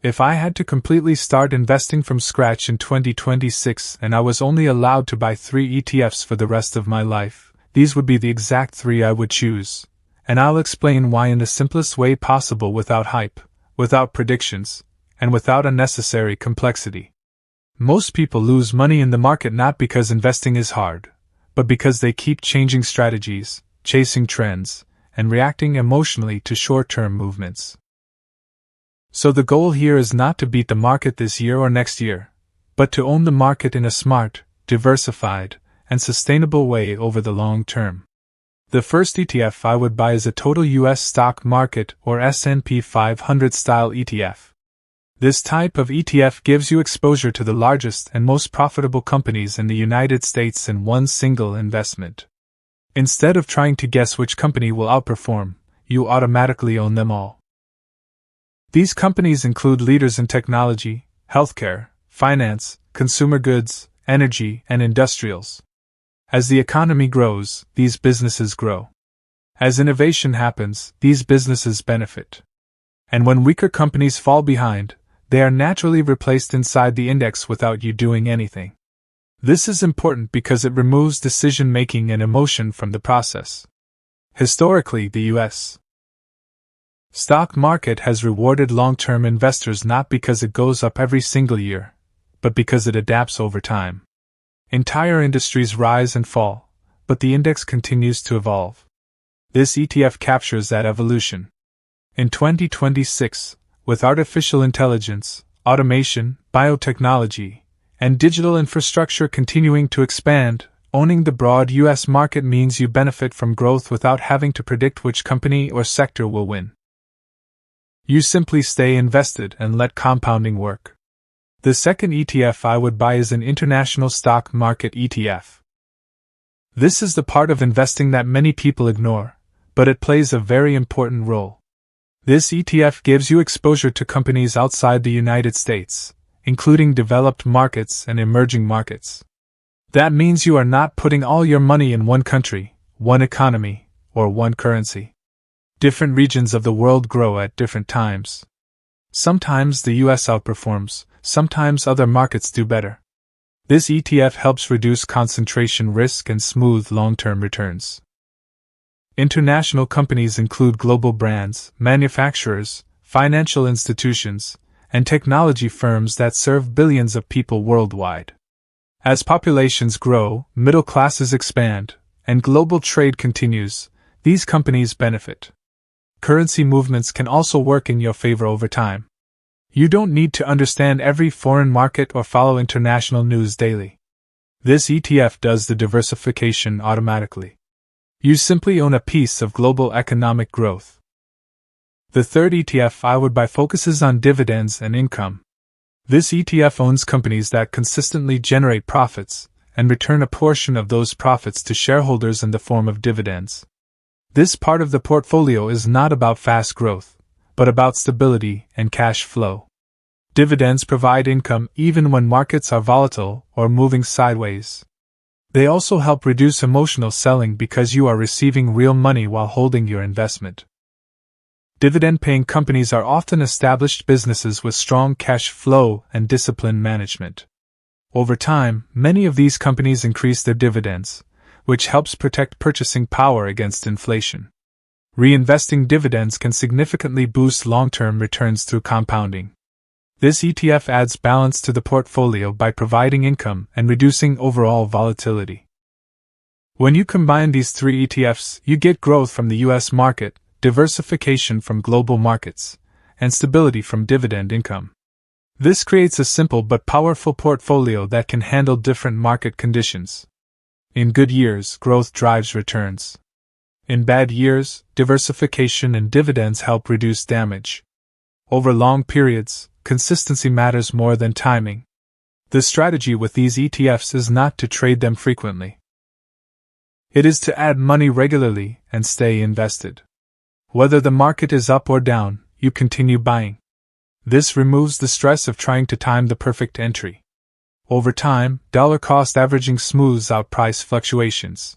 If I had to completely start investing from scratch in 2026 and I was only allowed to buy 3 ETFs for the rest of my life, these would be the exact 3 I would choose. And I'll explain why in the simplest way possible without hype, without predictions, and without unnecessary complexity. Most people lose money in the market not because investing is hard, but because they keep changing strategies, chasing trends, and reacting emotionally to short-term movements. So the goal here is not to beat the market this year or next year, but to own the market in a smart, diversified, and sustainable way over the long term. The first ETF I would buy is a total US stock market or S&P 500 style ETF. This type of ETF gives you exposure to the largest and most profitable companies in the United States in one single investment. Instead of trying to guess which company will outperform, you automatically own them all. These companies include leaders in technology, healthcare, finance, consumer goods, energy, and industrials. As the economy grows, these businesses grow. As innovation happens, these businesses benefit. And when weaker companies fall behind, they are naturally replaced inside the index without you doing anything. This is important because it removes decision-making and emotion from the process. Historically, the U.S. stock market has rewarded long-term investors not because it goes up every single year, but because it adapts over time. Entire industries rise and fall, but the index continues to evolve. This ETF captures that evolution. In 2026, with artificial intelligence, automation, biotechnology, and digital infrastructure continuing to expand, owning the broad U.S. market means you benefit from growth without having to predict which company or sector will win. You simply stay invested and let compounding work. The second ETF I would buy is an international stock market ETF. This is the part of investing that many people ignore, but it plays a very important role. This ETF gives you exposure to companies outside the United States, including developed markets and emerging markets. That means you are not putting all your money in one country, one economy, or one currency. Different regions of the world grow at different times. Sometimes the US outperforms, sometimes other markets do better. This ETF helps reduce concentration risk and smooth long-term returns. International companies include global brands, manufacturers, financial institutions, and technology firms that serve billions of people worldwide. As populations grow, middle classes expand, and global trade continues, these companies benefit. Currency movements can also work in your favor over time. You don't need to understand every foreign market or follow international news daily. This ETF does the diversification automatically. You simply own a piece of global economic growth. The third ETF I would buy focuses on dividends and income. This ETF owns companies that consistently generate profits and return a portion of those profits to shareholders in the form of dividends. This part of the portfolio is not about fast growth, but about stability and cash flow. Dividends provide income even when markets are volatile or moving sideways. They also help reduce emotional selling because you are receiving real money while holding your investment. Dividend-paying companies are often established businesses with strong cash flow and disciplined management. Over time, many of these companies increase their dividends, which helps protect purchasing power against inflation. Reinvesting dividends can significantly boost long-term returns through compounding. This ETF adds balance to the portfolio by providing income and reducing overall volatility. When you combine these 3 ETFs, you get growth from the US market, diversification from global markets, and stability from dividend income. This creates a simple but powerful portfolio that can handle different market conditions. In good years, growth drives returns. In bad years, diversification and dividends help reduce damage. Over long periods, consistency matters more than timing. The strategy with these ETFs is not to trade them frequently. It is to add money regularly and stay invested. Whether the market is up or down, you continue buying. This removes the stress of trying to time the perfect entry. Over time, dollar cost averaging smooths out price fluctuations.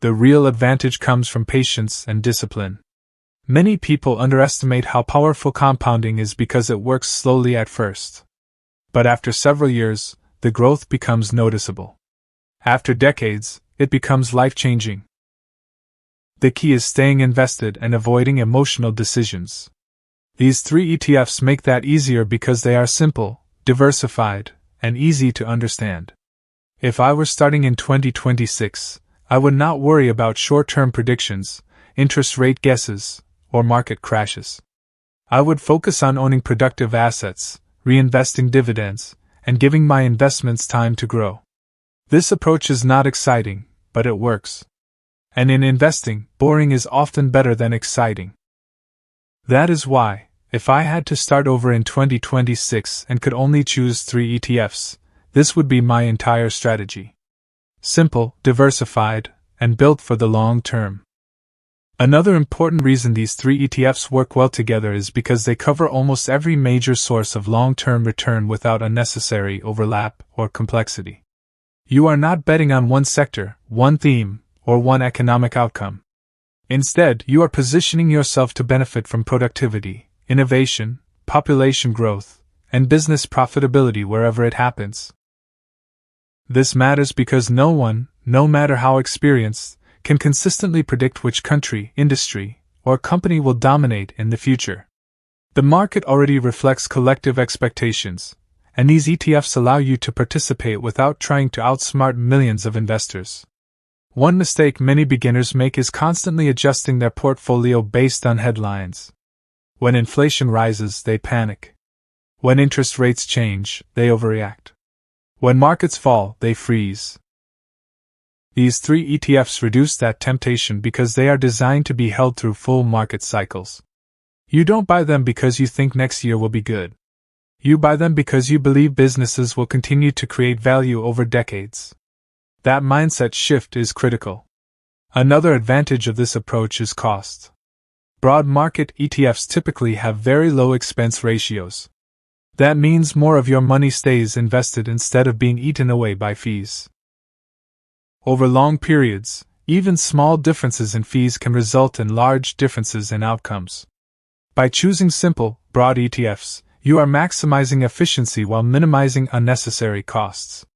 The real advantage comes from patience and discipline. Many people underestimate how powerful compounding is because it works slowly at first. But after several years, the growth becomes noticeable. After decades, it becomes life-changing. The key is staying invested and avoiding emotional decisions. These 3 ETFs make that easier because they are simple, diversified, and easy to understand. If I were starting in 2026, I would not worry about short-term predictions, interest rate guesses, or market crashes. I would focus on owning productive assets, reinvesting dividends, and giving my investments time to grow. This approach is not exciting, but it works. And in investing, boring is often better than exciting. That is why, if I had to start over in 2026 and could only choose 3 ETFs, this would be my entire strategy. Simple, diversified, and built for the long term. Another important reason these 3 ETFs work well together is because they cover almost every major source of long-term return without unnecessary overlap or complexity. You are not betting on one sector, one theme, or one economic outcome. Instead, you are positioning yourself to benefit from productivity, innovation, population growth, and business profitability wherever it happens. This matters because no one, no matter how experienced, can consistently predict which country, industry, or company will dominate in the future. The market already reflects collective expectations, and these ETFs allow you to participate without trying to outsmart millions of investors. One mistake many beginners make is constantly adjusting their portfolio based on headlines. When inflation rises, they panic. When interest rates change, they overreact. When markets fall, they freeze. These 3 ETFs reduce that temptation because they are designed to be held through full market cycles. You don't buy them because you think next year will be good. You buy them because you believe businesses will continue to create value over decades. That mindset shift is critical. Another advantage of this approach is cost. Broad market ETFs typically have very low expense ratios. That means more of your money stays invested instead of being eaten away by fees. Over long periods, even small differences in fees can result in large differences in outcomes. By choosing simple, broad ETFs, you are maximizing efficiency while minimizing unnecessary costs.